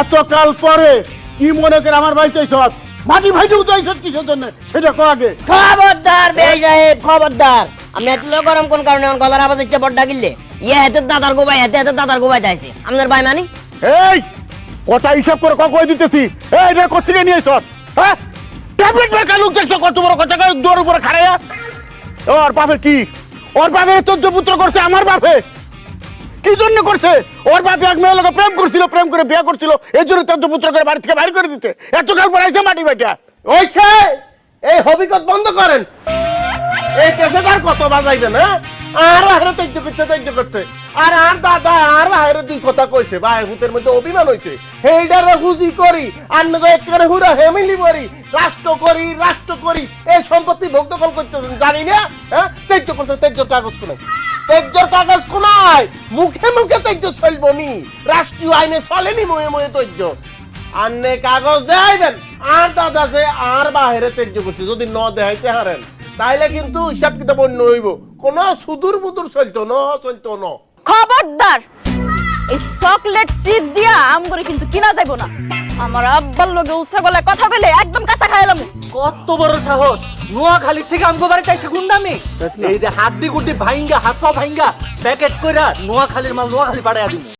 এতকাল পরে কি মনে করে আমার বাড়িতে সব মাটি ভাইতে উঠাইছ কিসের জন্য সেটা কো আগে। খবরদার বেই সাহেব, খবরদার। আপনি এত গরম কোন কারণে গলার আওয়াজ হচ্ছে বড় ডাকিলে? ইয়ে হাতে দাদার গোবাই, হাতে দাদার গোবাই যাইছে আপনার ভাই মানি। এই কথা হিসাব করে কই দিতেছি। এই রে কোথেকে নিয়ে সব, হ্যাঁ ট্যাবলেট বেকা লোক দেখছো কত বড় কথা দৌড় উপরে খাড়াইয়া। ওর বাপে কি, ওর বাপে চোদ্দ পুত্র করছে আমার বাপে কি জন্য করছে? ওর বাপে এক মেয়ের লোক প্রেম করছিল, প্রেম করে বিয়ে করছিল, এই জন্য চোদ্দ পুত্র করে বাড়ি থেকে বাইর করে দিতে এতকাল পর আইছে মাটি ভাইটা। ওইছে এই হবিকত বন্ধ করেন। এই কেসেদার কত বাজাইবেন? হ্যাঁ আর বাহিরে তেজ্য করছে আর আর দাদা আর বাহিরে দুই কথা কইছে, ভাই হুতের মধ্যে অভিমান হইছে। হেইডার হুজি করি আর নগো একেবারে হুরা হেমিলি করি, রাষ্ট্র করি এই সম্পত্তি ভোগ দখল করতেছেন জানি না। হ্যাঁ তেজ্য করছে, তেজ্যর কাগজ কোনায়, তেজ্যর কাগজ কোনায়, মুখে মুখে তেজ্য চলবো নি, রাষ্ট্রীয় আইনে চলেনি মুয়ে মুয়ে তেজ্য। আন্নে কাগজ দেখাইবেন আর দাদা যে আর বাহিরে তেজ্য করছে যদি ন দেখাইতে হারেন তাইলে কিন্তু হিসাব কিতাব অন্য হইব, কোন সুদূর বুদুর চলতো ন। খবরদার, এই চকলেট চিপ দিয়া আমগরে কিন্তু কিনা যাইব না। আমার আব্বার লগে উচ্চা গলায় কথা কইলে একদম কাঁচা খাইলাম। কত বড় সাহস, নোয়াখালী থেকে আমগো বাড়িতে এসে গুন্ডামি। এই যে হাড্ডি গুড্ডি ভাইঙ্গা, হাত পা ভাইঙ্গা প্যাকেট কইরা নোয়াখালীর মাল নোয়াখালী পাড়ায় আসি।